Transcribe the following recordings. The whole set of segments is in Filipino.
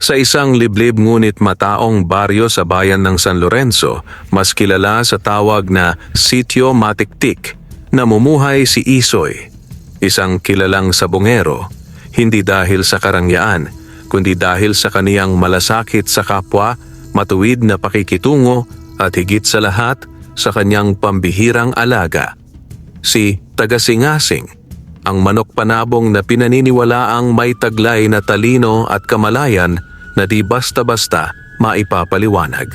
Sa isang liblib ngunit mataong baryo sa bayan ng San Lorenzo, mas kilala sa tawag na Sitio Matiktik, namumuhay si Isoy, isang kilalang sabongero, hindi dahil sa karangyaan, kundi dahil sa kaniyang malasakit sa kapwa, matuwid na pakikitungo at higit sa lahat sa kanyang pambihirang alaga, si Tagasingasing, ang manok panabong na pinaniniwalaang may taglay na talino at kamalayan na di basta-basta maipapaliwanag.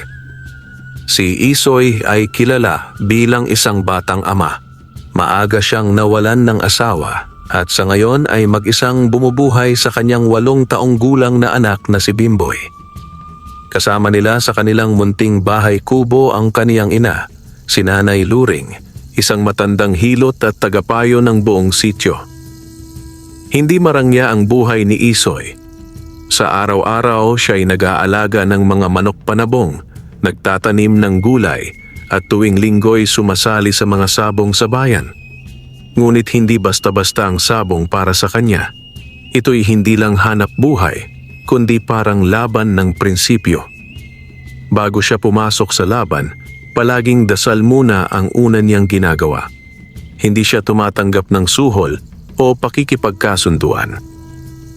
Si Isoy ay kilala bilang isang batang ama. Maaga siyang nawalan ng asawa at sa ngayon ay mag-isang bumubuhay sa kanyang 8 taong gulang na anak na si Bimboy. Kasama nila sa kanilang munting bahay kubo ang kaniyang ina, si Nanay Luring, isang matandang hilot at tagapayo ng buong sityo. Hindi marangya ang buhay ni Isoy. Sa araw-araw siya'y nag-aalaga ng mga manok panabong, nagtatanim ng gulay at tuwing linggo'y sumasali sa mga sabong sa bayan. Ngunit hindi basta-basta ang sabong para sa kanya. Ito'y hindi lang hanap buhay, kundi parang laban ng prinsipyo. Bago siya pumasok sa laban, palaging dasal muna ang una niyang ginagawa. Hindi siya tumatanggap ng suhol o pakikipagkasunduan.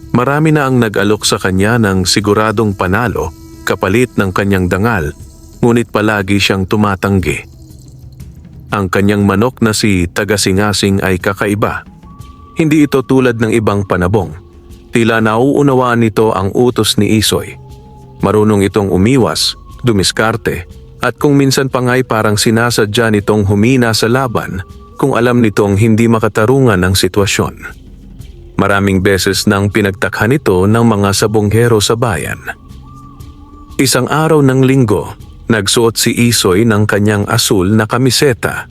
Marami na ang nag-alok sa kanya ng siguradong panalo kapalit ng kanyang dangal, ngunit palagi siyang tumatanggi. Ang kanyang manok na si Tagasingasing ay kakaiba. Hindi ito tulad ng ibang panabong. Tila nauunawaan nito ang utos ni Isoy. Marunong itong umiwas, dumiskarte, at kung minsan pa nga'y parang sinasadya nitong humina sa laban kung alam nitong hindi makatarungan ang sitwasyon. Maraming beses nang pinagtakhan ito ng mga sabonghero sa bayan. Isang araw ng linggo, nagsuot si Isoy ng kanyang asul na kamiseta,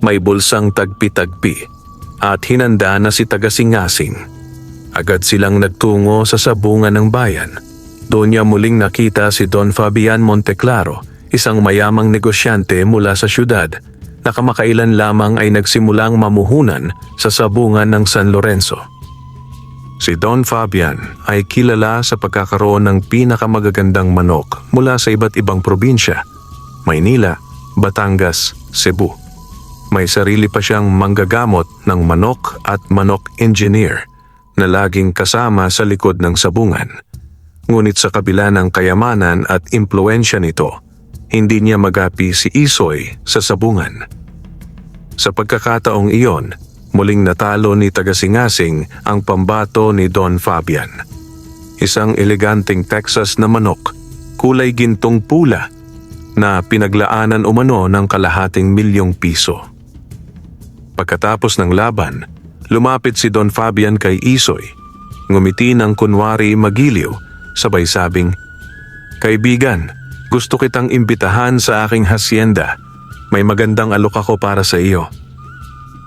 may bulsang tagpi-tagpi, at hinanda na si Tagasingasing. Agad silang nagtungo sa sabungan ng bayan. Doon niya muling nakita si Don Fabian Monteclaro, isang mayamang negosyante mula sa syudad, na kamakailan lamang ay nagsimulang mamuhunan sa sabungan ng San Lorenzo. Si Don Fabian ay kilala sa pagkakaroon ng pinakamagagandang manok mula sa iba't ibang probinsya, Maynila, Batangas, Cebu. May sarili pa siyang manggagamot ng manok at manok engineer na laging kasama sa likod ng sabungan. Ngunit sa kabila ng kayamanan at impluensya nito, hindi niya magapi si Isoy sa sabungan. Sa pagkakataong iyon, muling natalo ni Tagasingasing ang pambato ni Don Fabian. Isang eleganteng Texas na manok, kulay gintong pula, na pinaglaanan umano ng ₱250,000. Pagkatapos ng laban, lumapit si Don Fabian kay Isoy, ngumiti ng kunwari magiliw, sabay sabing, "Kaibigan, gusto kitang imbitahan sa aking hasyenda. May magandang alok ako para sa iyo."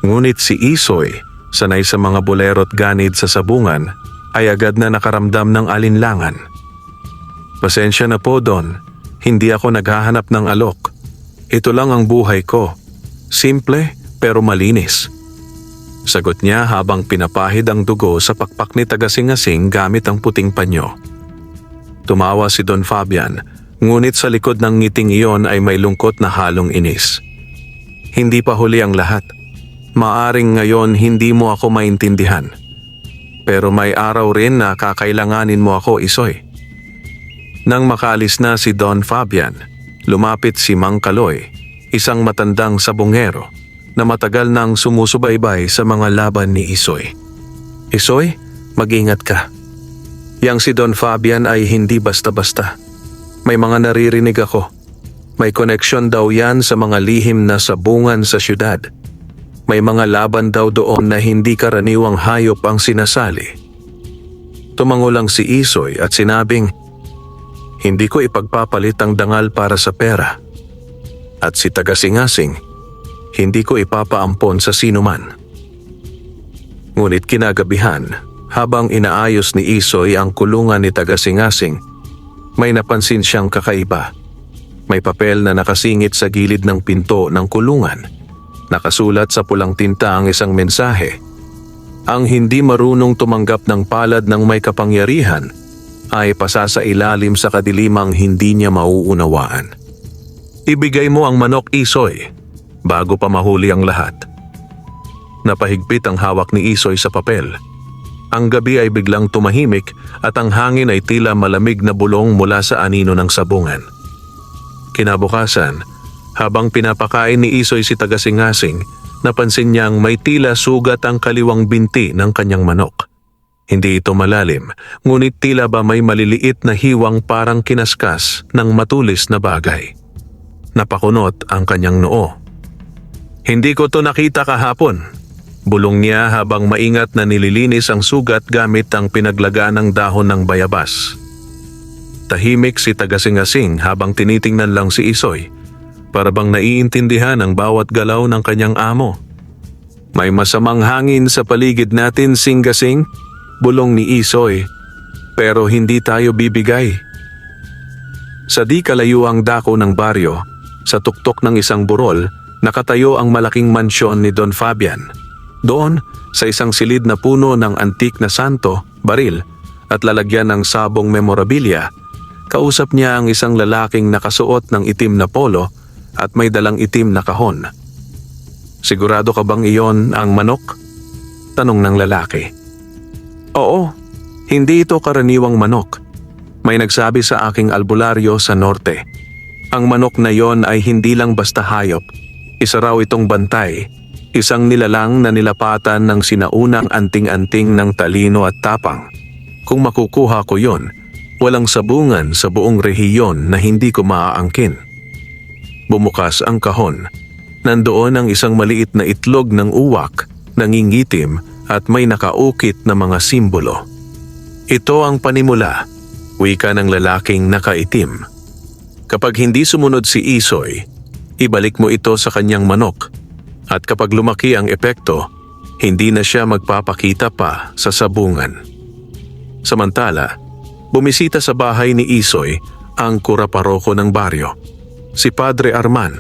Ngunit si Isoy, sanay sa mga bolero't ganid sa sabungan, ay agad na nakaramdam ng alinlangan. "Pasensya na po, Don. Hindi ako naghahanap ng alok. Ito lang ang buhay ko. Simple pero malinis." Sagot niya habang pinapahid ang dugo sa pakpak ni Tagasingasing gamit ang puting panyo. Tumawa si Don Fabian, ngunit sa likod ng ngiting iyon ay may lungkot na halong inis. "Hindi pa huli ang lahat. Maaring ngayon hindi mo ako maintindihan. Pero may araw rin na kakailanganin mo ako, Isoy." Nang makaalis na si Don Fabian, lumapit si Mang Kaloy, isang matandang sabongero na matagal nang sumusubaybay sa mga laban ni Isoy. "Isoy, mag-ingat ka. Yang si Don Fabian ay hindi basta-basta. May mga naririnig ako. May koneksyon daw yan sa mga lihim na sabungan sa syudad. May mga laban daw doon na hindi karaniwang hayop ang sinasali." Tumango lang si Isoy at sinabing, "Hindi ko ipagpapalit ang dangal para sa pera. At si Tagasingasing, hindi ko ipapaampon sa sinuman." Ngunit kinagabihan, habang inaayos ni Isoy ang kulungan ni Tagasingasing, may napansin siyang kakaiba. May papel na nakasingit sa gilid ng pinto ng kulungan. Nakasulat sa pulang tinta ang isang mensahe. Ang hindi marunong tumanggap ng palad ng may kapangyarihan ay pasasailalim sa kadilimang hindi niya mauunawaan. Ibigay mo ang manok, Isoy, bago pa mahuli ang lahat. Napahigpit ang hawak ni Isoy sa papel. Ang gabi ay biglang tumahimik at ang hangin ay tila malamig na bulong mula sa anino ng sabungan. Kinabukasan, habang pinapakain ni Isoy si Tagasingasing, napansin niyang may tila sugat ang kaliwang binti ng kanyang manok. Hindi ito malalim, ngunit tila ba may maliliit na hiwang parang kinaskas ng matulis na bagay. Napakunot ang kanyang noo. "Hindi ko to nakita kahapon," bulong niya habang maingat na nililinis ang sugat gamit ang pinaglagaan ng dahon ng bayabas. Tahimik si Tagasingasing habang tinitingnan lang si Isoy, para bang naiintindihan ang bawat galaw ng kanyang amo. "May masamang hangin sa paligid natin, Singasing," bulong ni Isoy, "pero hindi tayo bibigay." Sa di kalayuang dako ng baryo, sa tuktok ng isang burol, nakatayo ang malaking mansyon ni Don Fabian. Doon, sa isang silid na puno ng antik na santo, baril, at lalagyan ng sabong memorabilia, kausap niya ang isang lalaking nakasuot ng itim na polo at may dalang itim na kahon. "Sigurado ka bang iyon ang manok?" tanong ng lalaki. "Oo, hindi ito karaniwang manok. May nagsabi sa aking albularyo sa norte. Ang manok na yon ay hindi lang basta hayop. Isa raw itong bantay, isang nilalang na nilapatan ng sinaunang anting-anting ng talino at tapang. Kung makukuha ko yon, walang sabungan sa buong rehiyon na hindi ko maaangkin." Bumukas ang kahon. Nandoon ang isang maliit na itlog ng uwak, nangingitim at may nakaukit na mga simbolo. "Ito ang panimula," wika ng lalaking nakaitim. "Kapag hindi sumunod si Isoy, ibalik mo ito sa kanyang manok. At kapag lumaki ang epekto, hindi na siya magpapakita pa sa sabungan." Samantala, bumisita sa bahay ni Isoy ang kuraparoko ng baryo, si Padre Arman.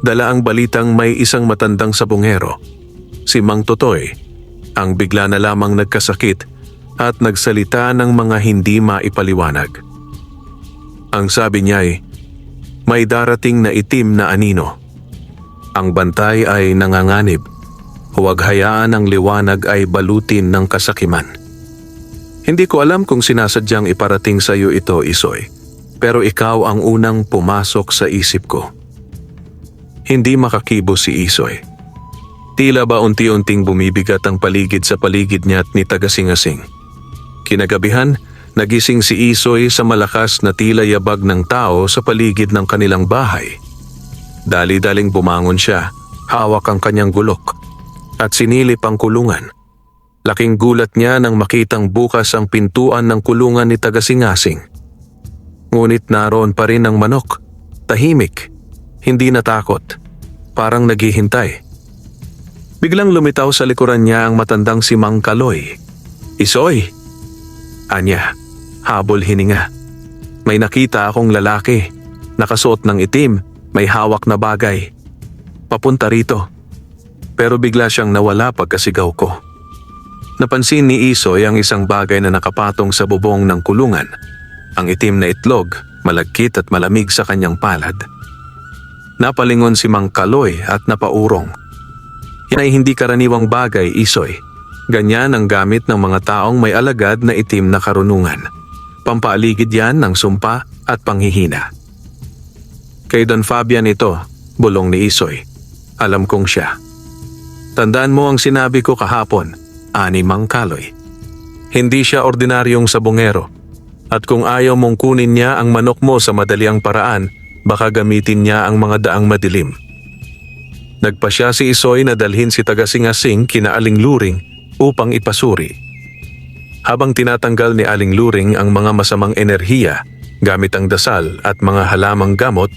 Dala ang balitang may isang matandang sabungero, si Mang Totoy, ang bigla na lamang nagkasakit at nagsalita ng mga hindi maipaliwanag. Ang sabi niya ay, may darating na itim na anino. Ang bantay ay nanganganib. Huwag hayaan ang liwanag ay balutin ng kasakiman. Hindi ko alam kung sinasadyang iparating sa iyo ito, Isoy, pero ikaw ang unang pumasok sa isip ko. Hindi makakibo si Isoy. Tila ba unti-unting bumibigat ang paligid sa paligid niya at ni Tagasingasing. Kinagabihan, nagising si Isoy sa malakas na tila yabag ng tao sa paligid ng kanilang bahay. Dali-daling bumangon siya, hawak ang kanyang gulok, at sinilip ang kulungan. Laking gulat niya nang makitang bukas ang pintuan ng kulungan ni Tagasingasing. Ngunit naroon pa rin ang manok, tahimik, hindi natakot, parang naghihintay. Biglang lumitaw sa likuran niya ang matandang si Mang Kaloy. "Isoy!" anya, habol hininga. "May nakita akong lalaki, nakasuot ng itim, may hawak na bagay. Papunta rito." Pero bigla siyang nawala pagkasigaw ko. Napansin ni Isoy ang isang bagay na nakapatong sa bubong ng kulungan. Ang itim na itlog, malagkit at malamig sa kanyang palad. Napalingon si Mang Kaloy at napaurong. "Yan ay hindi karaniwang bagay, Isoy. Ganyan ang gamit ng mga taong may alagad na itim na karunungan. Pampaaligid yan ng sumpa at panghihina." "Kay Don Fabian ito," bulong ni Isoy. "Alam kong siya." "Tandaan mo ang sinabi ko kahapon," ani Mang Kaloy. "Hindi siya ordinaryong sabungero. At kung ayaw mong kunin niya ang manok mo sa madaliang paraan, baka gamitin niya ang mga daang madilim." Nagpasya si Isoy na dalhin si Tagasingasing kina Aling Luring upang ipasuri. Habang tinatanggal ni Aling Luring ang mga masamang enerhiya gamit ang dasal at mga halamang gamot,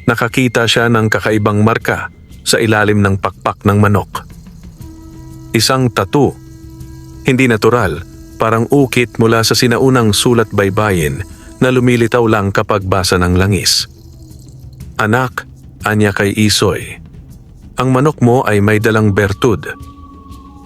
nakakita siya ng kakaibang marka sa ilalim ng pakpak ng manok. Isang tattoo. Hindi natural, parang ukit mula sa sinaunang sulat baybayin na lumilitaw lang kapag basa ng langis. "Anak," anya kay Isoy, "ang manok mo ay may dalang bertud.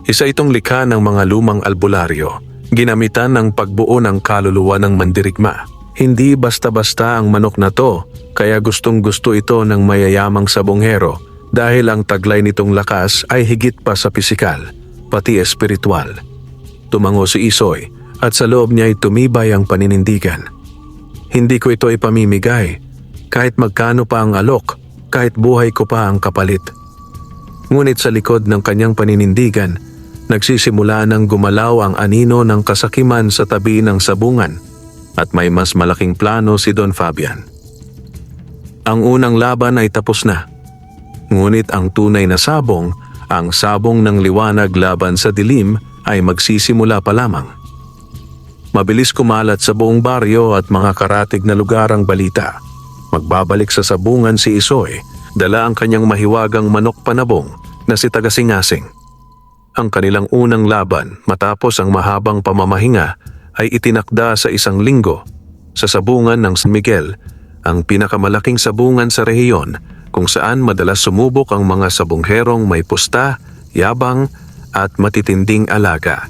Isa itong likha ng mga lumang albularyo, Ginamitan ng pagbuo ng kaluluwa ng mandirigma. Hindi basta-basta ang manok na to, kaya gustong-gusto ito ng mayayamang sabonghero dahil ang taglay nitong lakas ay higit pa sa pisikal, pati espiritual. Tumango si Isoy at sa loob niya ay tumibay ang paninindigan. Hindi ko ito ipamimigay, kahit magkano pa ang alok, kahit buhay ko pa ang kapalit. Ngunit sa likod ng kanyang paninindigan, nagsisimula ng gumalaw ang anino ng kasakiman sa tabi ng sabungan at may mas malaking plano si Don Fabian. Ang unang laban ay tapos na. Ngunit ang tunay na sabong, ang sabong ng liwanag laban sa dilim ay magsisimula pa lamang. Mabilis kumalat sa buong baryo at mga karatig na lugar ang balita. Magbabalik sa sabungan si Isoy, dala ang kanyang mahiwagang manok panabong na si Tagasingasing. Ang kanilang unang laban matapos ang mahabang pamamahinga ay itinakda sa 1 linggo sa sabungan ng San Miguel, ang pinakamalaking sabungan sa rehiyon kung saan madalas sumubok ang mga sabongherong may pusta, yabang at matitinding alaga.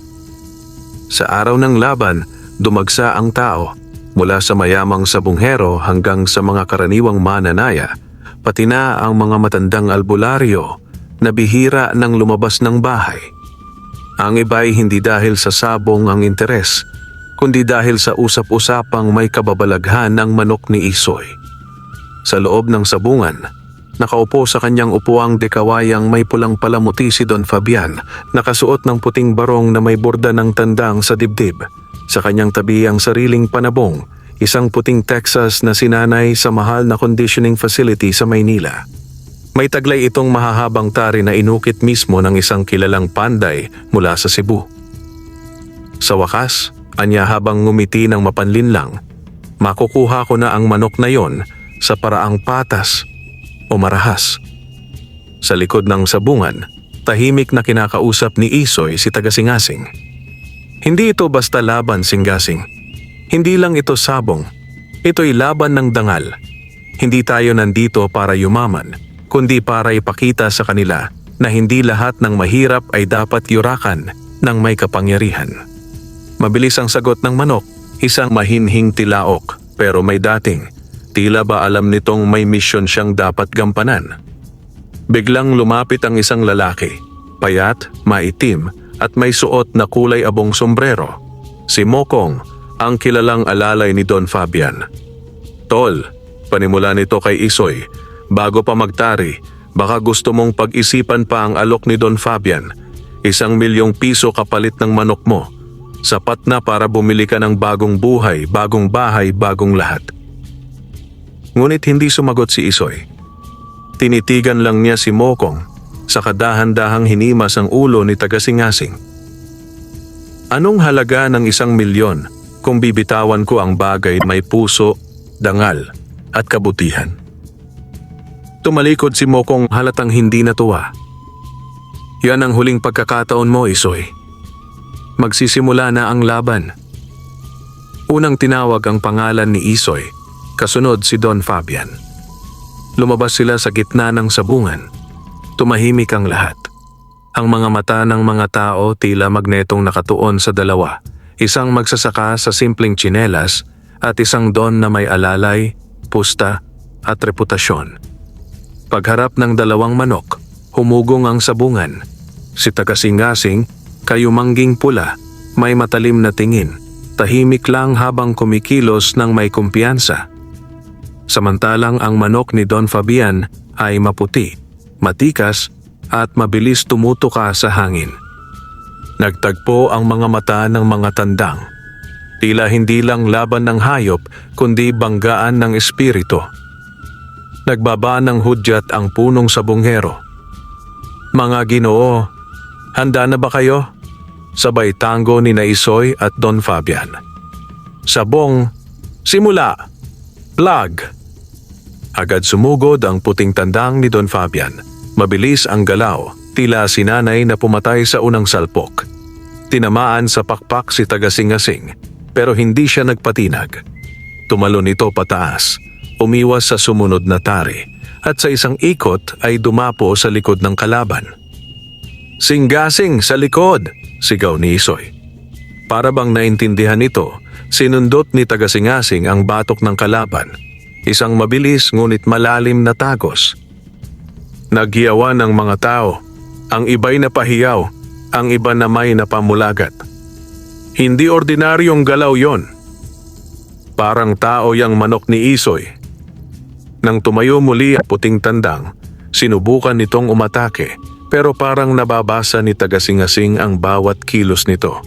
Sa araw ng laban, dumagsa ang tao mula sa mayamang sabonghero hanggang sa mga karaniwang mananaya, pati na ang mga matandang albularyo na bihira nang lumabas ng bahay. Ang iba'y hindi dahil sa sabong ang interes, kundi dahil sa usap-usapang may kababalaghan ng manok ni Isoy. Sa loob ng sabungan, nakaupo sa kanyang upuang dekawayang may pulang palamuti si Don Fabian, nakasuot ng puting barong na may borda ng tandang sa dibdib. Sa kanyang tabi ang sariling panabong, isang puting Texas na sinanay sa mahal na conditioning facility sa Maynila. May taglay itong mahahabang tari na inukit mismo ng isang kilalang panday mula sa Cebu. Sa wakas, anya habang ngumiti ng mapanlinlang, makukuha ko na ang manok na yon sa paraang patas o marahas. Sa likod ng sabungan, tahimik na kinakausap ni Isoy si Tagasingasing. Hindi ito basta laban, Singasing. Hindi lang ito sabong. Ito'y laban ng dangal. Hindi tayo nandito para yumaman, kundi para ipakita sa kanila na hindi lahat ng mahirap ay dapat yurakan ng may kapangyarihan. Mabilis ang sagot ng manok, isang mahinhing tilaok, pero may dating. Tila ba alam nitong may misyon siyang dapat gampanan. Biglang lumapit ang isang lalaki, payat, maitim, at may suot na kulay abong sombrero. Si Mokong, ang kilalang alalay ni Don Fabian. Tol, panimula nito kay Isoy, bago pa magtari, baka gusto mong pag-isipan pa ang alok ni Don Fabian. 1,000,000 piso kapalit ng manok mo. Sapat na para bumili ka ng bagong buhay, bagong bahay, bagong lahat. Ngunit hindi sumagot si Isoy. Tinitigan lang niya si Mokong, sa kadahan-dahang hinimas ang ulo ni Tagasingasing. Anong halaga ng 1,000,000 kung bibitawan ko ang bagay may puso, dangal at kabutihan? Tumalikod si Mokong halatang hindi natuwa. Yan ang huling pagkakataon mo, Isoy. Magsisimula na ang laban. Unang tinawag ang pangalan ni Isoy, kasunod si Don Fabian. Lumabas sila sa gitna ng sabungan. Tumahimik ang lahat. Ang mga mata ng mga tao tila magnetong nakatuon sa dalawa. Isang magsasaka sa simpleng tsinelas at isang don na may alalay, pusta at reputasyon. Pagharap ng dalawang manok, humugong ang sabungan. Si Tagasingasing, kayumangging pula, may matalim na tingin, tahimik lang habang kumikilos ng may kumpiyansa. Samantalang ang manok ni Don Fabian ay maputi, matikas at mabilis tumutuka sa hangin. Nagtagpo ang mga mata ng mga tandang. Tila hindi lang laban ng hayop kundi banggaan ng espiritu. Nagbaba ng hudyat ang punong sabonghero. Mga Ginoo, handa na ba kayo? Sabay tango ni Isoy at Don Fabian. Sabong, simula! Plag! Agad sumugod ang puting tandang ni Don Fabian. Mabilis ang galaw, tila sinanay na pumatay sa unang salpok. Tinamaan sa pakpak si Tagasingasing, pero hindi siya nagpatinag. Tumalon ito pataas, umiwas sa sumunod na tari, at sa isang ikot ay dumapo sa likod ng kalaban. Singasing sa likod! Sigaw ni Isoy. Para bang naintindihan ito, sinundot ni Tagasingasing ang batok ng kalaban, isang mabilis ngunit malalim na tagos. Nagyawan ng mga tao, ang iba'y napahiyaw, ang iba na may napamulagat. Hindi ordinaryong galaw yon. Parang tao yang manok ni Isoy. Nang tumayo muli ang puting tandang, sinubukan nitong umatake pero parang nababasa ni Tagasingasing ang bawat kilos nito.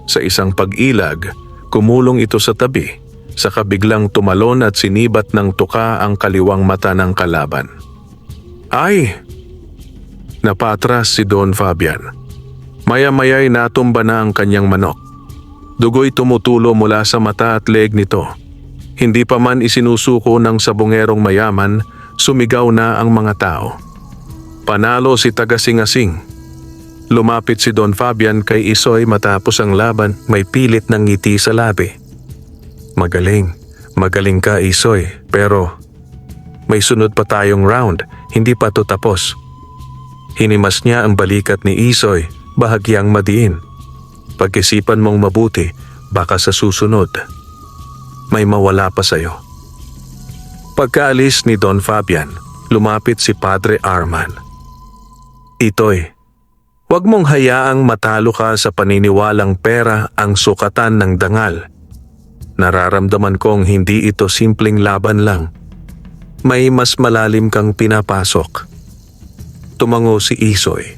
Sa isang pag-ilag, kumulong ito sa tabi, saka biglang tumalon at sinibat ng tuka ang kaliwang mata ng kalaban. Ay! Napatras si Don Fabian. Maya-maya'y natumba na ang kanyang manok. Dugo'y tumutulo mula sa mata at leeg nito. Hindi pa man isinusuko ng sabongerong mayaman, sumigaw na ang mga tao. Panalo si Tagasingasing. Lumapit si Don Fabian kay Isoy matapos ang laban, may pilit ng ngiti sa labi. Magaling ka Isoy, pero may sunod pa tayong round, hindi pa to tapos. Hinimas niya ang balikat ni Isoy, bahagyang madiin. Pag-isipan mong mabuti, baka sa susunod, may mawala pa sa'yo. Pagkaalis ni Don Fabian, lumapit si Padre Arman. Itoy, huwag mong hayaang matalo ka sa paniniwalang pera ang sukatan ng dangal. Nararamdaman kong hindi ito simpleng laban lang. May mas malalim kang pinapasok. Tumango si Isoy.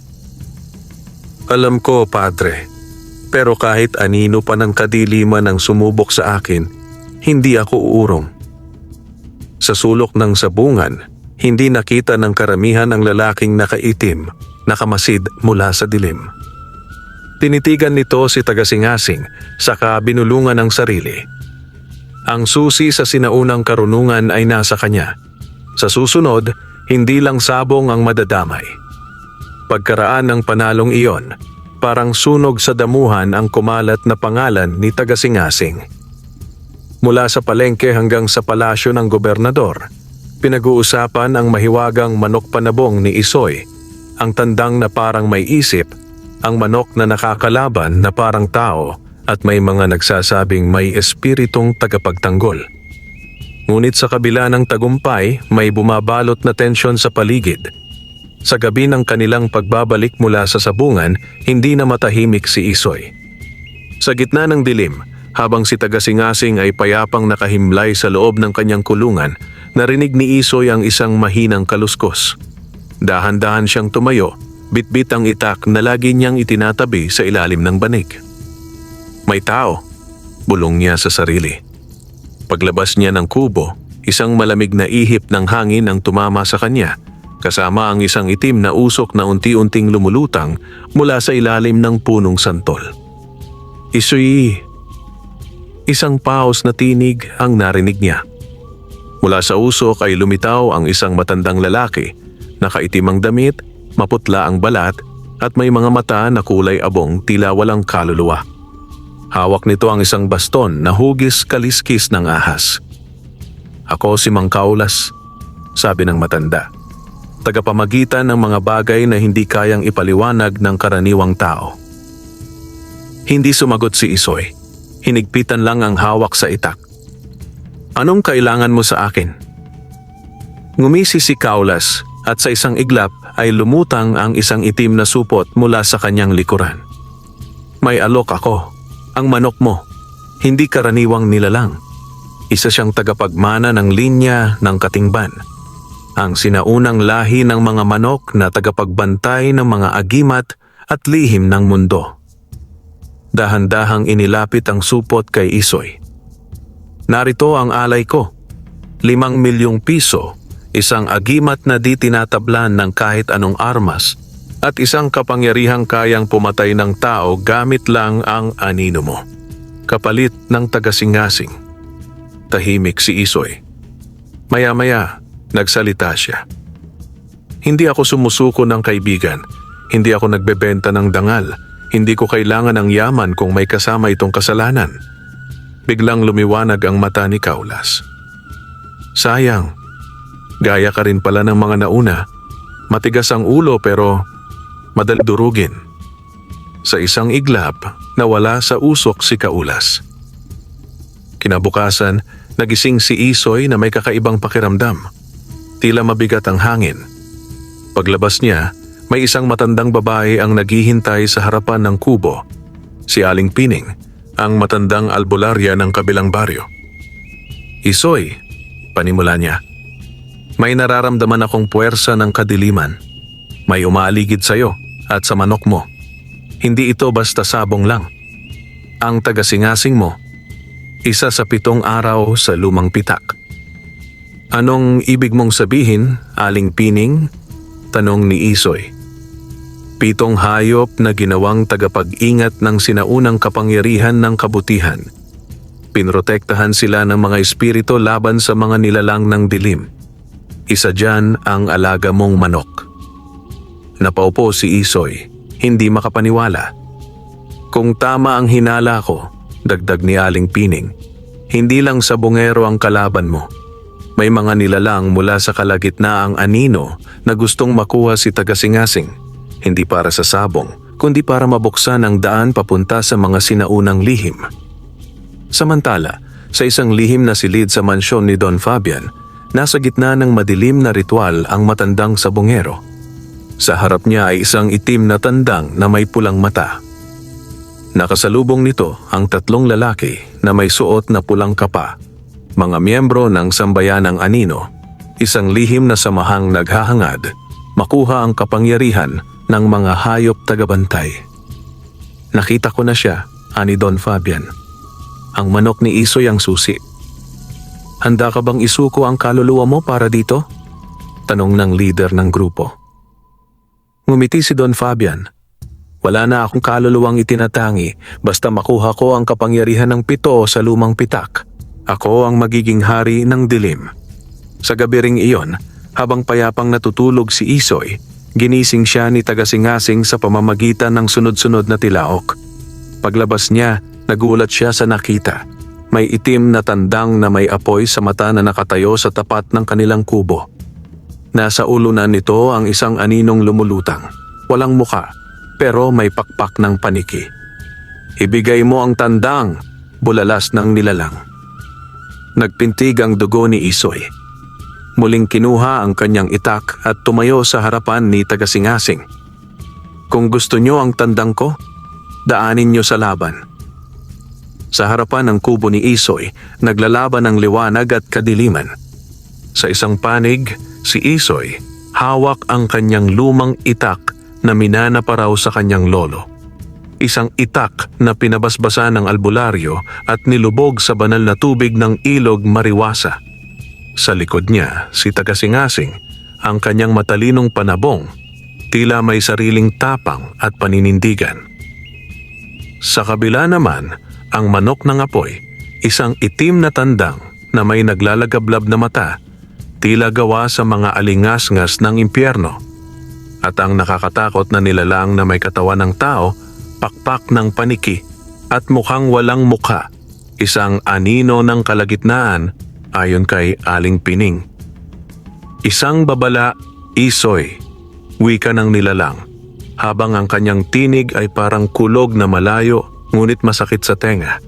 Alam ko, Padre, pero kahit anino pa ng kadiliman ang sumubok sa akin, hindi ako uurong. Sa sulok ng sabungan, hindi nakita ng karamihan ang lalaking nakaitim, nakamasid mula sa dilim. Tinitigan nito si Tagasingasing, saka binulungan ang sarili. Ang susi sa sinaunang karunungan ay nasa kanya. Sa susunod, hindi lang sabong ang madadamay. Pagkaraan ng panalong iyon, parang sunog sa damuhan ang kumalat na pangalan ni Tagasingasing. Mula sa palengke hanggang sa palasyo ng gobernador, pinag-uusapan ang mahiwagang manok panabong ni Isoy, ang tandang na parang may isip, ang manok na nakakalaban na parang tao at may mga nagsasabing may espiritong tagapagtanggol. Ngunit sa kabila ng tagumpay, may bumabalot na tensyon sa paligid. Sa gabi ng kanilang pagbabalik mula sa sabungan, hindi na matahimik si Isoy. Sa gitna ng dilim, habang si Tagasingasing ay payapang nakahimlay sa loob ng kanyang kulungan, narinig ni Isoy ang isang mahinang kaluskos. Dahan-dahan siyang tumayo, bitbit ang itak na lagi niyang itinatabi sa ilalim ng banig. May tao, bulong niya sa sarili. Paglabas niya ng kubo, isang malamig na ihip ng hangin ang tumama sa kanya, kasama ang isang itim na usok na unti-unting lumulutang mula sa ilalim ng punong santol. Isoy! Isang paos na tinig ang narinig niya. Mula sa usok ay lumitaw ang isang matandang lalaki, nakaitim ang damit, maputla ang balat, at may mga mata na kulay abong tila walang kaluluwa. Hawak nito ang isang baston na hugis kaliskis ng ahas. Ako si Mang Kaulas, sabi ng matanda. Tagapamagitan ng mga bagay na hindi kayang ipaliwanag ng karaniwang tao. Hindi sumagot si Isoy. Hinigpitan lang ang hawak sa itak. Anong kailangan mo sa akin? Ngumisi si Kaulas at sa isang iglap ay lumutang ang isang itim na supot mula sa kanyang likuran. May alok ako. Ang manok mo, hindi karaniwang nilalang. Isa siyang tagapagmana ng linya ng Katingban. Ang sinaunang lahi ng mga manok na tagapagbantay ng mga agimat at lihim ng mundo. Dahan-dahang inilapit ang supot kay Isoy. Narito ang alay ko, 5 milyong piso, isang agimat na di tinatablan ng kahit anong armas, at isang kapangyarihang kayang pumatay ng tao gamit lang ang anino mo. Kapalit ng Tagasingasing. Tahimik si Isoy. Maya-maya, nagsalita siya. Hindi ako sumusuko ng kaibigan. Hindi ako nagbebenta ng dangal. Hindi ko kailangan ng yaman kung may kasama itong kasalanan. Biglang lumiwanag ang mata ni Kaulas. Sayang. Gaya ka rin pala ng mga nauna. Matigas ang ulo pero madali durugin. Sa isang iglap, nawala sa usok si Kaulas. Kinabukasan, nagising si Isoy na may kakaibang pakiramdam. Tila mabigat ang hangin. Paglabas niya, may isang matandang babae ang naghihintay sa harapan ng kubo. Si Aling Pining, ang matandang albularya ng kabilang baryo. Isoy, panimula niya. May nararamdaman akong puwersa ng kadiliman. May umaaligid sa'yo at sa manok mo. Hindi ito basta sabong lang. Ang tagasingasing mo, isa sa 7 araw sa lumang pitak. Anong ibig mong sabihin, Aling Pining? Tanong ni Isoy. 7 hayop na ginawang tagapag-ingat ng sinaunang kapangyarihan ng kabutihan. Pinrotektahan sila ng mga espiritu laban sa mga nilalang ng dilim. Isa dyan ang alaga mong manok. Napaupo si Isoy, hindi makapaniwala. Kung tama ang hinala ko, dagdag ni Aling Pining, hindi lang sabongero ang kalaban mo. May mga nilalang mula sa kalagitnaang anino na gustong makuha si tagasingasing, hindi para sa sabong, kundi para mabuksan ang daan papunta sa mga sinaunang lihim. Samantala, sa isang lihim na silid sa mansyon ni Don Fabian, nasa gitna ng madilim na ritual ang matandang sabongero. Sa harap niya ay isang itim na tandang na may pulang mata. Nakasalubong nito ang 3 lalaki na may suot na pulang kapa, mga miyembro ng sambayanang anino, isang lihim na samahang naghahangad, makuha ang kapangyarihan ng mga hayop tagabantay. Nakita ko na siya, ani Don Fabian. Ang manok ni Isoy ang susi. Handa ka bang isuko ang kaluluwa mo para dito? Tanong ng leader ng grupo. Ngumiti si Don Fabian. Wala na akong kaluluwang itinatangi basta makuha ko ang kapangyarihan ng 7 sa lumang pitak. Ako ang magiging hari ng dilim. Sa gabi ring iyon, habang payapang natutulog si Isoy, ginising siya ni tagasingasing sa pamamagitan ng sunod-sunod na tilaok. Paglabas niya, nagulat siya sa nakita. May itim na tandang na may apoy sa mata na nakatayo sa tapat ng kanilang kubo. Nasa ulunan nito ang isang aninong lumulutang. Walang muka, pero may pakpak ng paniki. Ibigay mo ang tandang, bulalas ng nilalang. Nagpintig ang dugo ni Isoy. Muling kinuha ang kanyang itak at tumayo sa harapan ni tagasingasing. Kung gusto niyo ang tandang ko, daanin niyo sa laban. Sa harapan ng kubo ni Isoy, naglalaban ang liwanag at kadiliman. Sa isang panig, si Isoy, hawak ang kanyang lumang itak na minana pa raw sa kanyang lolo. Isang itak na pinabasbasa ng albularyo at nilubog sa banal na tubig ng ilog Mariwasa. Sa likod niya, si tagasingasing, ang kanyang matalinong panabong, tila may sariling tapang at paninindigan. Sa kabila naman, ang manok ng apoy, isang itim na tandang na may naglalagablab na mata, tila gawa sa mga alingasngas ng impyerno. At ang nakakatakot na nilalang na may katawan ng tao, pakpak ng paniki at mukhang walang mukha, isang anino ng kalagitnaan ayon kay Aling Pining. Isang babala, Isoy, wika ng nilalang, habang ang kanyang tinig ay parang kulog na malayo ngunit masakit sa tenga.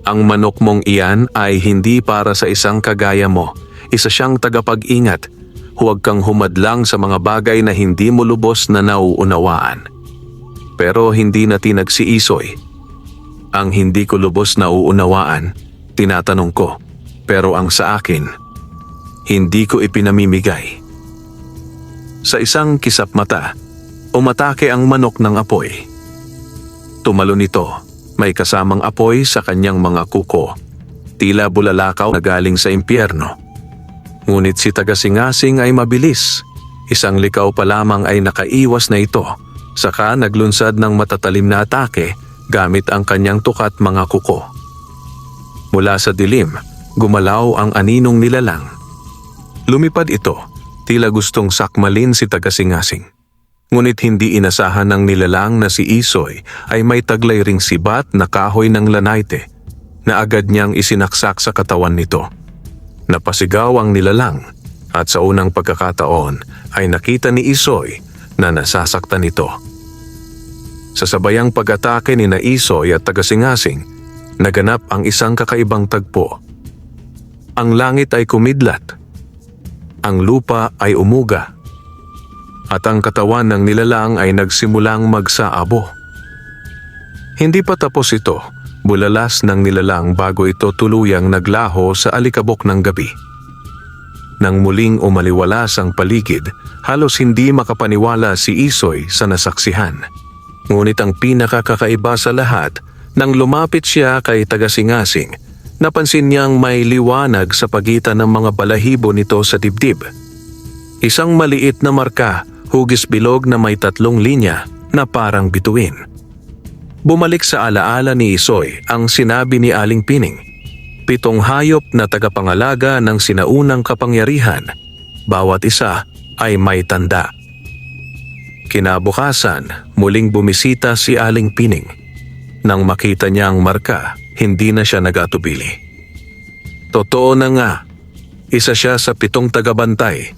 Ang manok mong iyan ay hindi para sa isang kagaya mo. Isa siyang tagapag-ingat. Huwag kang humadlang sa mga bagay na hindi mo lubos na nauunawaan. Pero hindi natinag si Isoy. Ang hindi ko lubos na uunawaan, tinatanong ko. Pero ang sa akin, hindi ko ipinamimigay. Sa isang kisap mata, umatake ang manok ng apoy. Tumalon ito, may kasamang apoy sa kanyang mga kuko. Tila bulalakaw na galing sa impyerno. Ngunit si tagasingasing ay mabilis. Isang likaw pa lamang ay nakaiwas na ito. Saka naglunsad ng matatalim na atake gamit ang kanyang tukat mga kuko. Mula sa dilim, gumalaw ang aninong nilalang. Lumipad ito, tila gustong sakmalin si tagasingasing. Ngunit hindi inasahan ng nilalang na si Isoy ay may taglay ring sibat na kahoy ng lanayte na agad niyang isinaksak sa katawan nito. Napasigaw ang nilalang at sa unang pagkakataon ay nakita ni Isoy na nasasaktan ito. Sa sabayang pag-atake ni na Isoy at Tagasingasing, naganap ang isang kakaibang tagpo. Ang langit ay kumidlat, ang lupa ay umuga, at ang katawan ng nilalang ay nagsimulang magsaabo. Hindi pa tapos ito, bulalas ng nilalang bago ito tuluyang naglaho sa alikabok ng gabi. Nang muling umaliwalas ang paligid, halos hindi makapaniwala si Isoy sa nasaksihan. Ngunit ang pinakakakaiba sa lahat, nang lumapit siya kay Tagasingasing, napansin niyang may liwanag sa pagitan ng mga balahibo nito sa dibdib. Isang maliit na marka, hugis bilog na may 3 linya na parang bituin. Bumalik sa alaala ni Isoy ang sinabi ni Aling Pining. 7 hayop na tagapangalaga ng sinaunang kapangyarihan, bawat isa ay may tanda. Kinabukasan, muling bumisita si Aling Pining. Nang makita niya ang marka, hindi na siya nag-atubili. Totoo na nga, isa siya sa 7 tagabantay,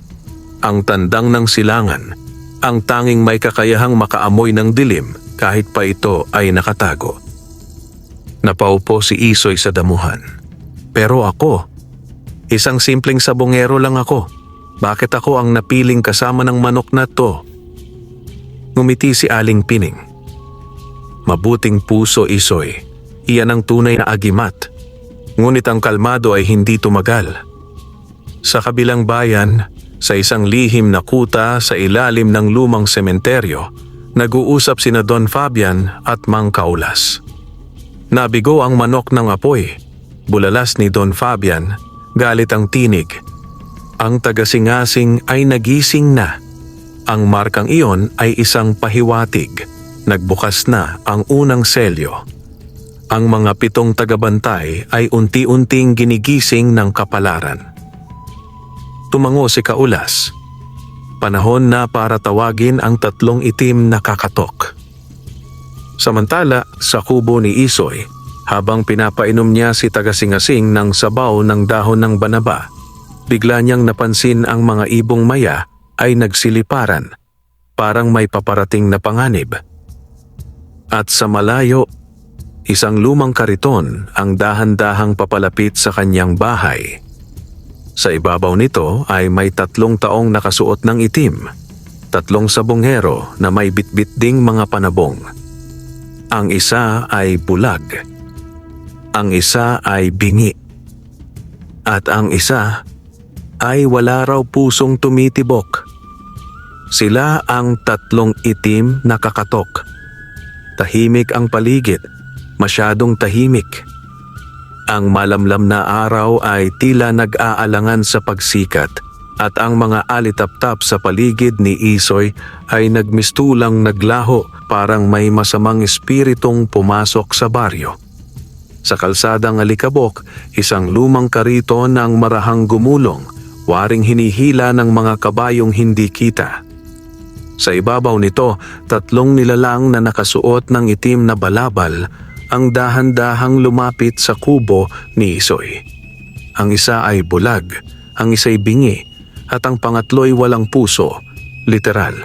ang tandang ng silangan, ang tanging may kakayahang makaamoy ng dilim kahit pa ito ay nakatago. Napaupo si Isoy sa damuhan. Pero ako, isang simpleng sabongero lang ako. Bakit ako ang napiling kasama ng manok na to? Ngumiti si Aling Pining. Mabuting puso, Isoy. Iyan ang tunay na agimat. Ngunit ang kalmado ay hindi tumagal. Sa kabilang bayan, sa isang lihim na kuta sa ilalim ng lumang sementeryo, nag-uusap sina Don Fabian at Mang Kaulas. Nabigo ang manok ng apoy. Bulalas ni Don Fabian, galit ang tinig. Ang Tagasingasing ay nagising na. Ang markang iyon ay isang pahiwatig. Nagbukas na ang unang selyo. Ang mga 7 tagabantay ay unti-unting ginigising ng kapalaran. Tumango si Kaulas. Panahon na para tawagin ang 3 itim na kakatok. Samantala, sa kubo ni Isoy, habang pinapainom niya si Tagasingasing ng sabaw ng dahon ng banaba, bigla niyang napansin ang mga ibong maya ay nagsiliparan, parang may paparating na panganib. At sa malayo, isang lumang kariton ang dahan-dahang papalapit sa kanyang bahay. Sa ibabaw nito ay may 3 taong nakasuot ng itim, 3 sabongero na may bitbit ding mga panabong. Ang isa ay bulag, ang isa ay bingi, at ang isa ay wala raw pusong tumitibok. Sila ang 3 itim na kakatok. Tahimik ang paligid, masyadong tahimik. Ang malamlam na araw ay tila nag-aalangan sa pagsikat at ang mga alitaptap sa paligid ni Isoy ay nagmistulang naglaho parang may masamang espiritong pumasok sa baryo. Sa kalsadang alikabok, isang lumang kariton ang marahang gumulong, waring hinihila ng mga kabayong hindi kita. Sa ibabaw nito, 3 nilalang na nakasuot ng itim na balabal ang dahan-dahang lumapit sa kubo ni Isoy. Ang isa ay bulag, ang isa'y bingi, at ang pangatlo'y walang puso, literal,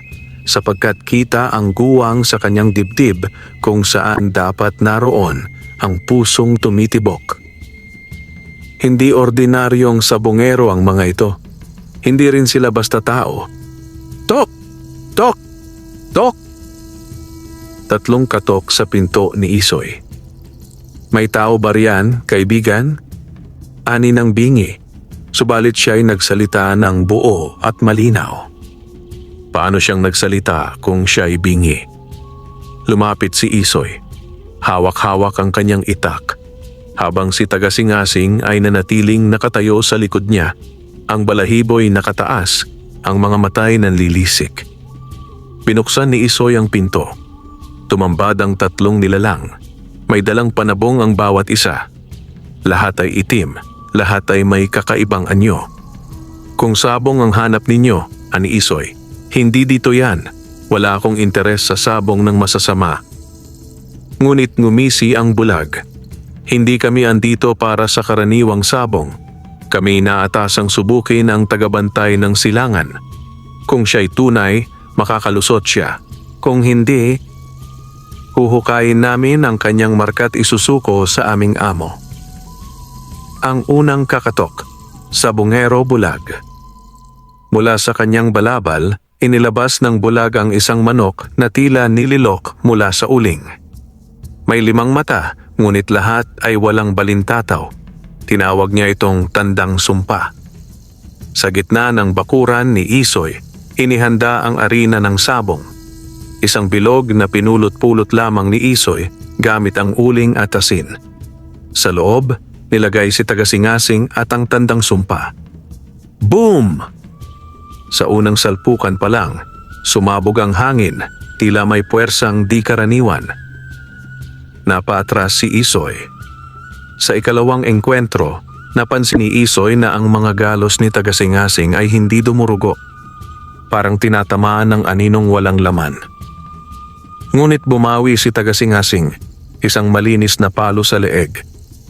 sapagkat kita ang guwang sa kanyang dibdib kung saan dapat naroon ang pusong tumitibok. Hindi ordinaryong sabongero ang mga ito. Hindi rin sila basta tao. Tok! Tok! Tok! 3 katok sa pinto ni Isoy. May tao ba riyan, kaibigan? Ani ng bingi, subalit siya'y nagsalita ng buo at malinaw. Paano siyang nagsalita kung siya'y bingi? Lumapit si Isoy. Hawak-hawak ang kanyang itak, habang si Tagasingasing ay nanatiling nakatayo sa likod niya. Ang balahibo'y nakataas, ang mga matay nanlilisik. Binuksan ni Isoy ang pinto. Tumambad ang 3 nilalang. May dalang panabong ang bawat isa. Lahat ay itim, lahat ay may kakaibang anyo. Kung sabong ang hanap ninyo, ani Isoy, hindi dito yan. Wala akong interes sa sabong ng masasama. Ngunit ngumisi ang bulag. Hindi kami andito para sa karaniwang sabong. Kami naatasang subukin ang tagabantay ng silangan. Kung siya'y tunay, makakalusot siya. Kung hindi, Huhukayin namin ang kanyang marka't isusuko sa aming amo. Ang unang kakatok, sabongero bulag. Mula sa kanyang balabal, inilabas ng bulag ang isang manok na tila nililok mula sa uling. May 5 mata, ngunit lahat ay walang balintataw. Tinawag niya itong tandang sumpa. Sa gitna ng bakuran ni Isoy, inihanda ang arena ng sabong. Isang bilog na pinulot-pulot lamang ni Isoy gamit ang uling at asin. Sa loob, nilagay si Tagasingasing at ang tandang sumpa. Boom! Sa unang salpukan pa lang, sumabog ang hangin, tila may puwersang di karaniwan. Napaatras si Isoy. Sa ikalawang engkwentro, napansin ni Isoy na ang mga galos ni Tagasingasing ay hindi dumurugo. Parang tinatamaan ng aninong walang laman. Ngunit bumawi si Tagasingasing, isang malinis na palo sa leeg,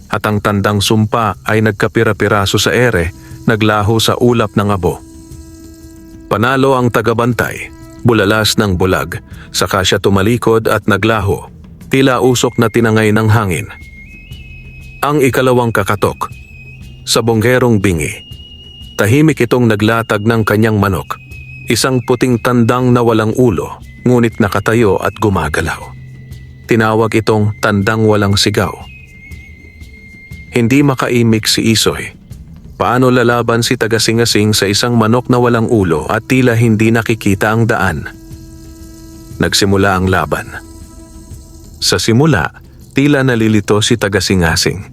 at ang tandang sumpa ay nagkapira-piraso sa ere, naglaho sa ulap ng abo. Panalo ang tagabantay, bulalas ng bulag, saka siya tumalikod at naglaho, tila usok na tinangay ng hangin. Ang ikalawang kakatok, sabongherong bingi. Tahimik itong naglatag ng kanyang manok, isang puting tandang na walang ulo, ngunit nakatayo at gumagalaw. Tinawag itong tandang walang sigaw. Hindi makaimik si Isoy. Paano lalaban si Tagasingasing sa isang manok na walang ulo at tila hindi nakikita ang daan? Nagsimula ang laban. Sa simula, tila nalilito si Tagasingasing.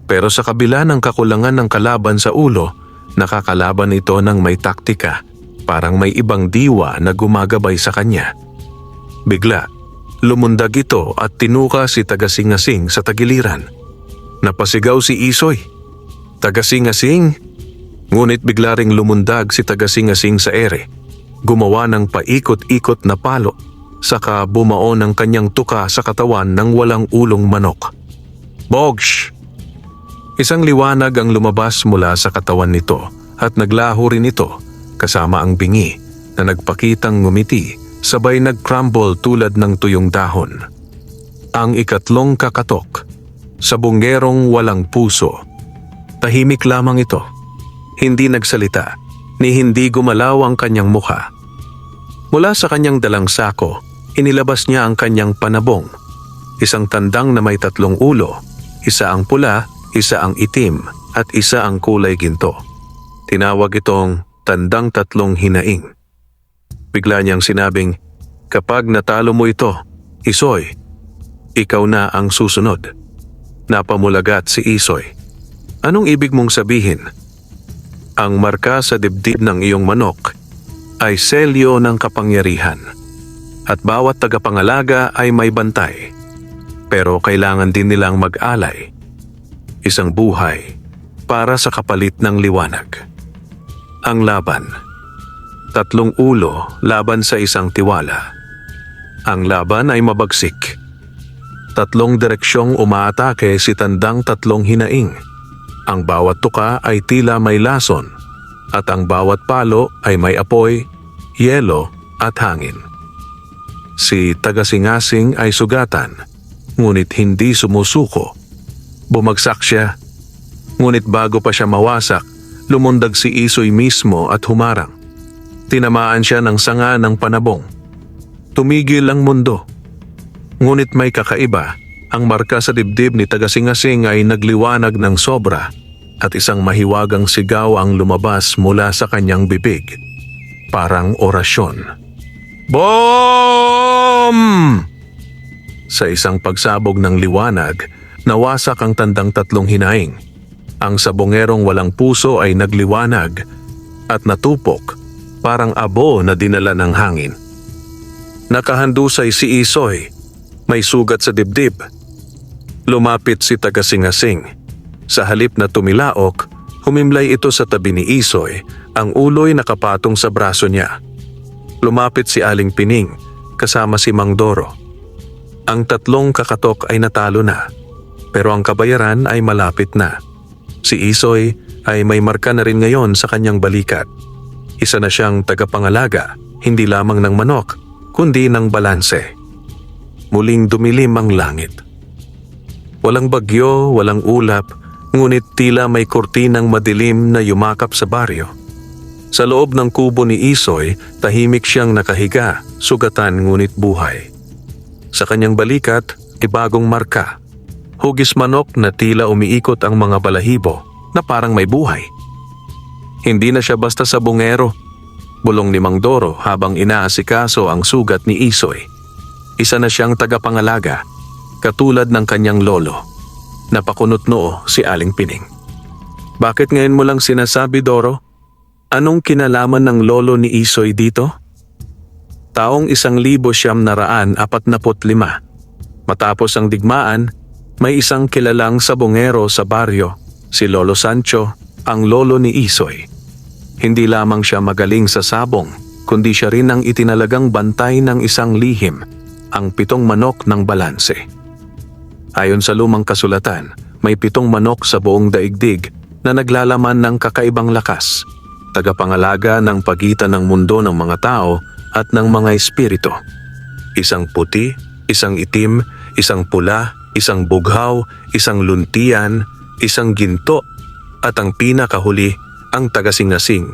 Pero sa kabila ng kakulangan ng kalaban sa ulo, nakakalaban ito ng may taktika. Parang may ibang diwa na gumagabay sa kanya. Bigla, lumundag ito at tinuka si Tagasingasing sa tagiliran. Napasigaw si Isoy. Tagasingasing! Ngunit bigla ring lumundag si Tagasingasing sa ere. Gumawa ng paikot-ikot na palo, saka bumao ng kanyang tuka sa katawan ng walang ulong manok. Bogsh! Isang liwanag ang lumabas mula sa katawan nito at naglaho rin ito, kasama ang bingi na nagpakitang ngumiti, sabay nag-crumble tulad ng tuyong dahon. Ang ikatlong kakatok, sabongerong walang puso. Tahimik lamang ito. Hindi nagsalita, ni hindi gumalaw ang kanyang mukha. Mula sa kanyang dalang sako, inilabas niya ang kanyang panabong. Isang tandang na may 3 ulo, isa ang pula, isa ang itim, at isa ang kulay ginto. Tinawag itong tandang 3 hinaing. Bigla niyang sinabing, kapag natalo mo ito, Isoy, ikaw na ang susunod. Napamulagat si Isoy. Anong ibig mong sabihin? Ang marka sa dibdib ng iyong manok ay selyo ng kapangyarihan. At bawat tagapangalaga ay may bantay. Pero kailangan din nilang mag-alay. Isang buhay para sa kapalit ng liwanag. Ang laban. 3 ulo laban sa isang tiwala. Ang laban ay mabagsik. 3 direksyong umaatake si tandang 3 hinaing. Ang bawat tuka ay tila may lason at ang bawat palo ay may apoy, yelo at hangin. Si Tagasingasing ay sugatan, ngunit hindi sumusuko. Bumagsak siya, ngunit bago pa siya mawasak, lumundag si Isoy mismo at humarang. Tinamaan siya ng sanga ng panabong. Tumigil ang mundo. Ngunit may kakaiba, ang marka sa dibdib ni Tagasingasing ay nagliwanag ng sobra at isang mahiwagang sigaw ang lumabas mula sa kanyang bibig. Parang orasyon. Boom! Sa isang pagsabog ng liwanag, nawasak ang tandang 3 hinaing. Ang sabongerong walang puso ay nagliwanag at natupok, parang abo na dinala ng hangin. Nakahandusay si Isoy, may sugat sa dibdib. Lumapit si Tagasingasing. Sa halip na tumilaok, humimlay ito sa tabi ni Isoy, ang ulo'y nakapatong sa braso niya. Lumapit si Aling Pining, kasama si Mang Doro. Ang 3 kakatok ay natalo na, pero ang kabayaran ay malapit na. Si Isoy ay may marka na rin ngayon sa kanyang balikat. Isa na siyang tagapangalaga, hindi lamang ng manok, kundi ng balanse. muling dumilim ang langit. Walang bagyo, walang ulap, ngunit tila may kurtinang madilim na yumakap sa baryo. Sa loob ng kubo ni Isoy, tahimik siyang nakahiga, sugatan ngunit buhay. Sa kanyang balikat, ibagong marka. Hugis manok na tila umiikot ang mga balahibo na parang may buhay. Hindi na siya basta sabungero. Bulong ni Mang Doro habang inaasikaso ang sugat ni Isoy. Isa na siyang tagapangalaga, katulad ng kanyang lolo. Napakunot noo si Aling Pining. Bakit ngayon mo lang sinasabi, Doro? Anong kinalaman ng lolo ni Isoy dito? Taong 1945. Matapos ang digmaan, may isang kilalang sabongero sa baryo, si Lolo Sancho, ang lolo ni Isoy. Hindi lamang siya magaling sa sabong, kundi siya rin ang itinalagang bantay ng isang lihim, ang 7 manok ng balanse. Ayon sa lumang kasulatan, may 7 manok sa buong daigdig na naglalaman ng kakaibang lakas, tagapangalaga ng pagitan ng mundo ng mga tao at ng mga espiritu. Isang puti, isang itim, isang pula, isang bughaw, isang luntian, isang ginto, at ang pinakahuli, ang tagasingasing,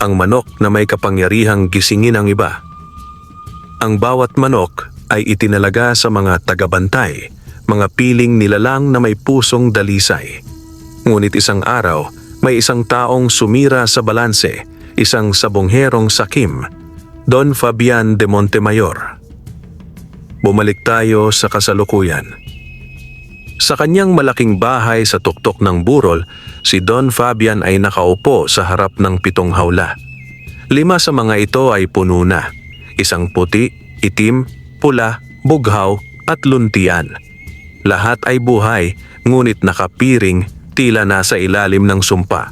ang manok na may kapangyarihang gisingin ang iba. Ang bawat manok ay itinalaga sa mga tagabantay, mga piling nilalang na may pusong dalisay. Ngunit isang araw, may isang taong sumira sa balanse, isang sabongherong sakim, Don Fabian de Montemayor. Bumalik tayo sa kasalukuyan. Sa kanyang malaking bahay sa tuktok ng burol, si Don Fabian ay nakaupo sa harap ng 7 hawla. 5 sa mga ito ay puno na, isang puti, itim, pula, bughaw at luntian. Lahat ay buhay, ngunit nakapiring, tila nasa ilalim ng sumpa.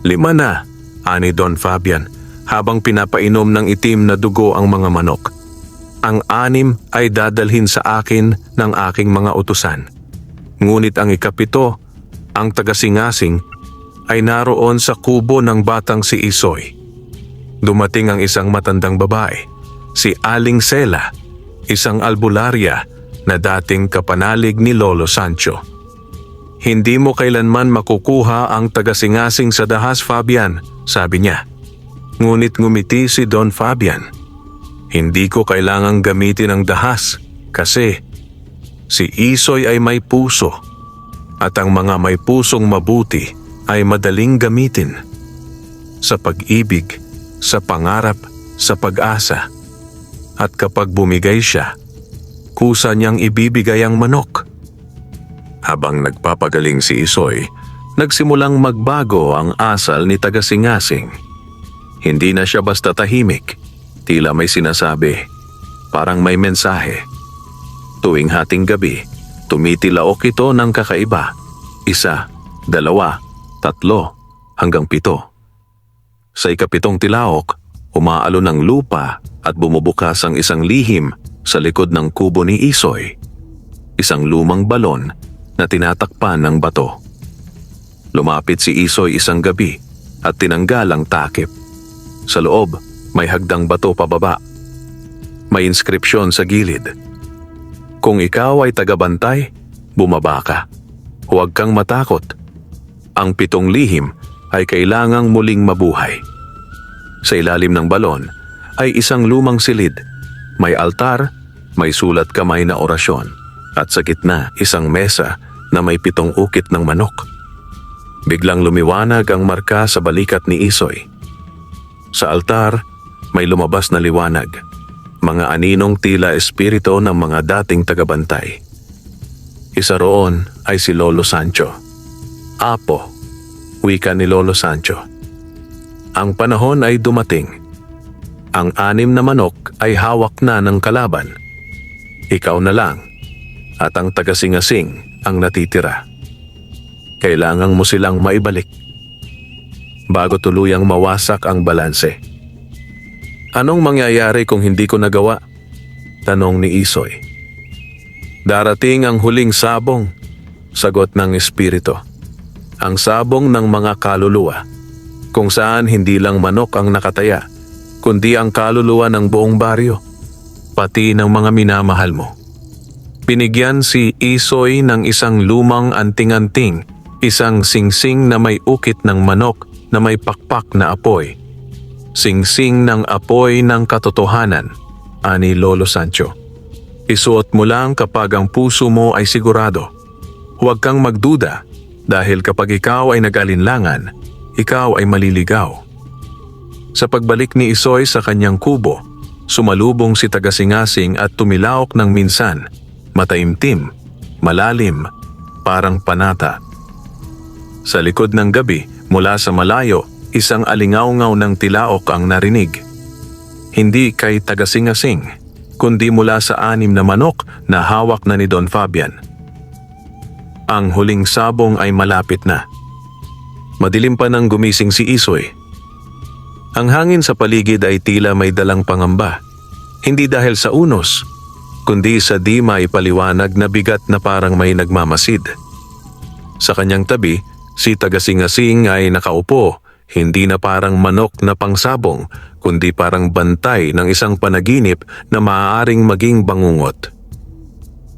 5 na, ani Don Fabian, habang pinapainom ng itim na dugo ang mga manok. Ang 6 ay dadalhin sa akin ng aking mga utusan. Ngunit ang ika-7, ang tagasingasing, ay naroon sa kubo ng batang si Isoy. Dumating ang isang matandang babae, si Aling Sela, isang albularya na dating kapanalig ni Lolo Sancho. Hindi mo kailanman makukuha ang tagasingasing sa dahas, Fabian, sabi niya. Ngunit ngumiti si Don Fabian. Hindi ko kailangang gamitin ang dahas kasi si Isoy ay may puso at ang mga may pusong mabuti ay madaling gamitin. Sa pag-ibig, sa pangarap, sa pag-asa. At kapag bumigay siya, kusa niyang ibibigay ang manok. Habang nagpapagaling si Isoy, nagsimulang magbago ang asal ni tagasingasing. Hindi na siya basta tahimik, tila may sinasabi, parang may mensahe. Tuwing hating gabi, tumitilaok ito ng kakaiba. 1, 2, 3, hanggang 7. Sa ika-7 tilaok, umaalon ng lupa at bumubukas ang isang lihim sa likod ng kubo ni Isoy. Isang lumang balon na tinatakpan ng bato. Lumapit si Isoy isang gabi at tinanggal ang takip. Sa loob, may hagdang bato pababa. May inskripsyon sa gilid. Kung ikaw ay tagabantay, bumaba ka. Huwag kang matakot. Ang 7 lihim ay kailangang muling mabuhay. Sa ilalim ng balon ay isang lumang silid. May altar, may sulat kamay na orasyon, at sa gitna isang mesa na may 7 ukit ng manok. Biglang lumiwanag ang marka sa balikat ni Isoy. Sa altar, may lumabas na liwanag. Mga aninong tila espiritu ng mga dating tagabantay. Isa roon ay si Lolo Sancho. Apo, wika ni Lolo Sancho. Ang panahon ay dumating. Ang 6 na manok ay hawak na ng kalaban. Ikaw na lang, at ang tagasingasing ang natitira. Kailangan mo silang maibalik bago tuluyang mawasak ang balanse. Anong mangyayari kung hindi ko nagawa? Tanong ni Isoy. Darating ang huling sabong, sagot ng espiritu. Ang sabong ng mga kaluluwa, kung saan hindi lang manok ang nakataya, kundi ang kaluluwa ng buong baryo, pati ng mga minamahal mo. Binigyan si Isoy ng isang lumang anting-anting, isang singsing na may ukit ng manok na may pakpak na apoy. Singsing ng apoy ng katotohanan, ani Lolo Sancho. Isuot mo lang kapag ang puso mo ay sigurado. Huwag kang magduda dahil kapag ikaw ay nag-alinlangan, ikaw ay maliligaw. Sa pagbalik ni Isoy sa kanyang kubo, sumalubong si Tagasingasing at tumilaok ng minsan, mataimtim, malalim, parang panata. Sa likod ng gabi, mula sa malayo, isang alingaw-ngaw ng tilaok ang narinig. Hindi kay Tagasingasing, kundi mula sa 6 na manok na hawak na ni Don Fabian. Ang huling sabong ay malapit na. Madilim pa nang gumising si Isoy. Ang hangin sa paligid ay tila may dalang pangamba. Hindi dahil sa unos, kundi sa di maipaliwanag na bigat na parang may nagmamasid. Sa kanyang tabi, si Tagasingasing ay nakaupo, hindi na parang manok na pangsabong, kundi parang bantay ng isang panaginip na maaaring maging bangungot.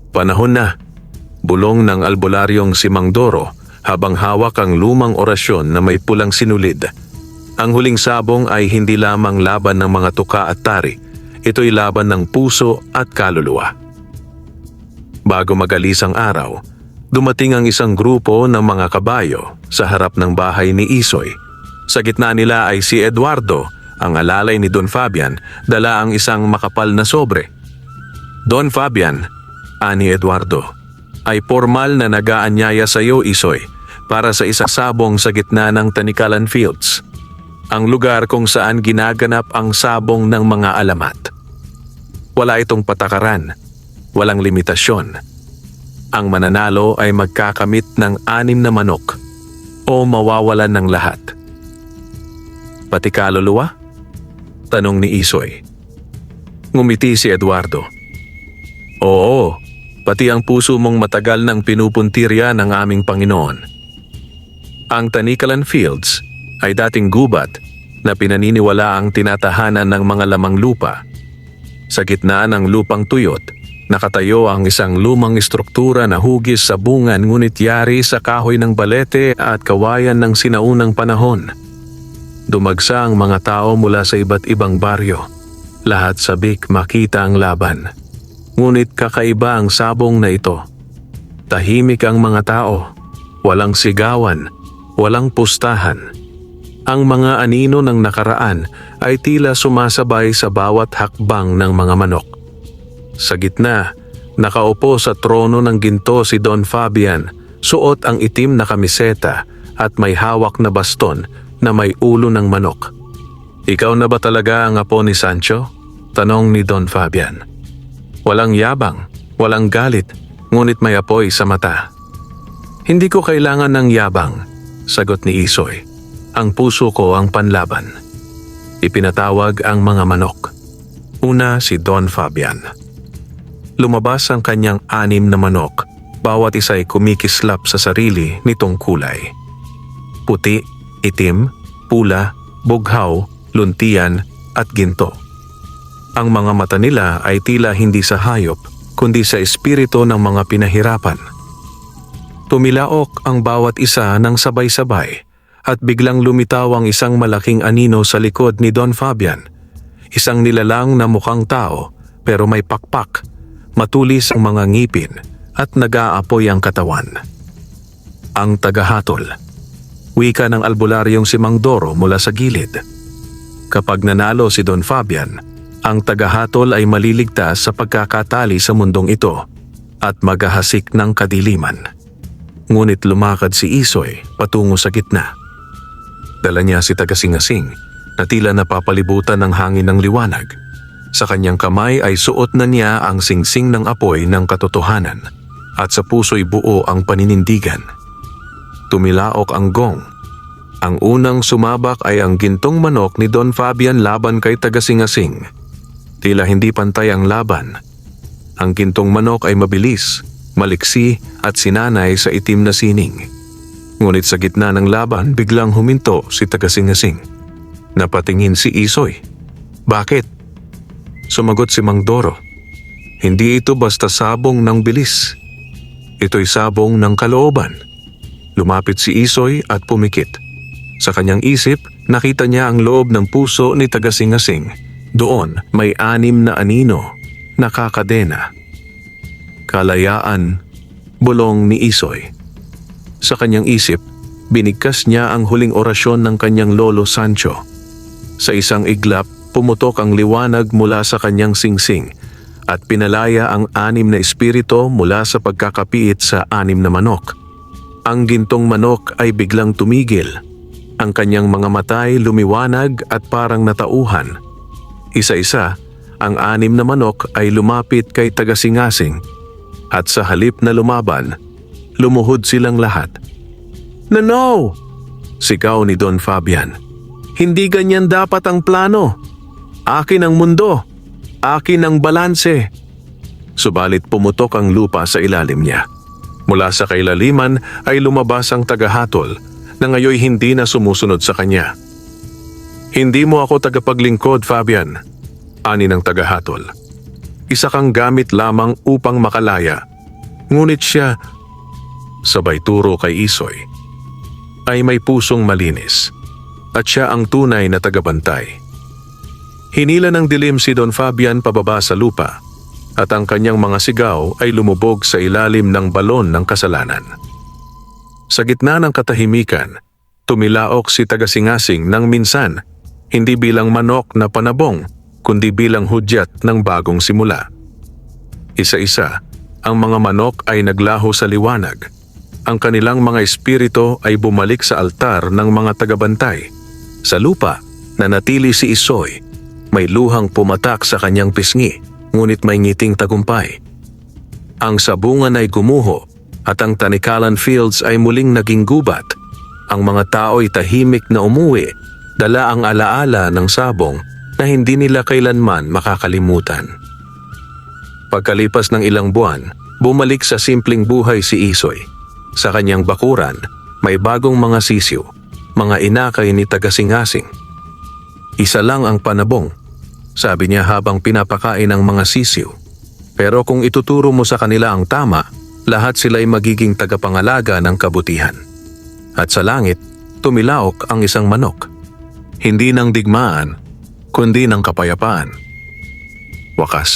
Panahon na, bulong ng albularyong si Mang Doro habang hawak ang lumang orasyon na may pulang sinulid. Ang huling sabong ay hindi lamang laban ng mga tuka at tari, ito'y laban ng puso at kaluluwa. Bago magalis ang araw, dumating ang isang grupo ng mga kabayo sa harap ng bahay ni Isoy. Sa gitna nila ay si Eduardo, ang alalay ni Don Fabian, dala ang isang makapal na sobre. Don Fabian, ani Eduardo, ay formal na nag-aanyaya sa iyo, Isoy, para sa isang sabong sa gitna ng Tanikalan Fields, ang lugar kung saan ginaganap ang sabong ng mga alamat. Wala itong patakaran, walang limitasyon. Ang mananalo ay magkakamit ng 6 na manok o mawawalan ng lahat. Pati kaluluwa? Tanong ni Isoy. Ngumiti si Eduardo. Oo, pati ang puso mong matagal nang pinupuntirya ng aming Panginoon. Ang Tanikalan Fields ay dating gubat na pinaniniwala ang tinatahanan ng mga lamang lupa. Sa gitna ng lupang tuyot, nakatayo ang isang lumang istruktura na hugis sa bungan ngunit yari sa kahoy ng balete at kawayan ng sinaunang panahon. Dumagsa ang mga tao mula sa iba't ibang baryo. Lahat sabik makita ang laban. Ngunit kakaiba ang sabong na ito. Tahimik ang mga tao. Walang sigawan. Walang pustahan. Ang mga anino ng nakaraan ay tila sumasabay sa bawat hakbang ng mga manok. Sa gitna, nakaupo sa trono ng ginto si Don Fabian, suot ang itim na kamiseta at may hawak na baston na may ulo ng manok. Ikaw na ba talaga ang apo ni Sancho? Tanong ni Don Fabian. Walang yabang, walang galit, ngunit may apoy sa mata. Hindi ko kailangan ng yabang, sagot ni Isoy. Ang puso ko ang panlaban. Ipinatawag ang mga manok. Una si Don Fabian. Lumabas ang kanyang 6 na manok, bawat isa ay kumikislap sa sarili nitong kulay. Puti, itim, pula, bughaw, luntian at ginto. Ang mga mata nila ay tila hindi sa hayop, kundi sa espiritu ng mga pinahirapan. Tumilaok ang bawat isa ng sabay-sabay at biglang lumitaw ang isang malaking anino sa likod ni Don Fabian. Isang nilalang na mukhang tao pero may pakpak, matulis ang mga ngipin at nag-aapoy ang katawan. Ang tagahatol. Wika ng albularyong si Mang Doro mula sa gilid. Kapag nanalo si Don Fabian, ang tagahatol ay maliligtas sa pagkakatali sa mundong ito at maghahasik ng kadiliman. Ngunit lumakad si Isoy patungo sa gitna. Dala niya si Tagasingasing na tila napapalibutan ng hangin ng liwanag. Sa kanyang kamay ay suot na niya ang singsing ng apoy ng katotohanan at sa puso'y buo ang paninindigan. Tumilaok ang gong. Ang unang sumabak ay ang gintong manok ni Don Fabian laban kay Tagasingasing. Tila hindi pantay ang laban. Ang gintong manok ay mabilis, maliksi at sinanay sa itim na sining. Ngunit sa gitna ng laban biglang huminto si Tagasingasing. Napatingin si Isoy. Bakit? Sumagot si Mang Doro. Hindi ito basta sabong ng bilis. Ito'y sabong ng kalooban. Lumapit si Isoy at pumikit. Sa kanyang isip, nakita niya ang loob ng puso ni Tagasingasing. Doon may 6 na anino, nakakadena. Kalayaan, bulong ni Isoy. Sa kanyang isip, binigkas niya ang huling orasyon ng kanyang lolo Sancho. Sa isang iglap, pumutok ang liwanag mula sa kanyang singsing at pinalaya ang 6 na espirito mula sa pagkakapiit sa 6 na manok. Ang gintong manok ay biglang tumigil. Ang kanyang mga matay lumiwanag at parang natauhan. Isa-isa, ang 6 na manok ay lumapit kay Tagasingasing at sa halip na lumaban, lumuhod silang lahat. "No!" sigaw ni Don Fabian. "Hindi ganyan dapat ang plano. Akin ang mundo. Akin ang balanse." Subalit pumutok ang lupa sa ilalim niya. Mula sa kailaliman ay lumabas ang tagahatol na ngayoy hindi na sumusunod sa kanya. "Hindi mo ako tagapaglingkod, Fabian," ani ng tagahatol. "Isa kang gamit lamang upang makalaya." Ngunit siya, sabay turo kay Isoy, ay may pusong malinis at siya ang tunay na tagabantay. Hinila ng dilim si Don Fabian pababa sa lupa at ang kanyang mga sigaw ay lumubog sa ilalim ng balon ng kasalanan. Sa gitna ng katahimikan, tumilaok si Tagasingasing nang minsan, hindi bilang manok na panabong, kundi bilang hudyat ng bagong simula. Isa-isa, ang mga manok ay naglaho sa liwanag. Ang kanilang mga espiritu ay bumalik sa altar ng mga tagabantay. Sa lupa, nanatili si Isoy. May luhang pumatak sa kanyang pisngi, ngunit may ngiting tagumpay. Ang sabungan ay gumuho at ang Tanikalan Fields ay muling naging gubat. Ang mga tao'y tahimik na umuwi, dala ang alaala ng sabong na hindi nila kailanman makakalimutan. Pagkalipas ng ilang buwan, bumalik sa simpleng buhay si Isoy. Sa kanyang bakuran, may bagong mga sisiw, mga inakay ni Tagasingasing. "Isa lang ang panabong," sabi niya habang pinapakain ang mga sisiw. "Pero kung ituturo mo sa kanila ang tama, lahat sila'y magiging tagapangalaga ng kabutihan." At sa langit, tumilaok ang isang manok. Hindi ng digmaan, kundi ng kapayapaan. Wakas.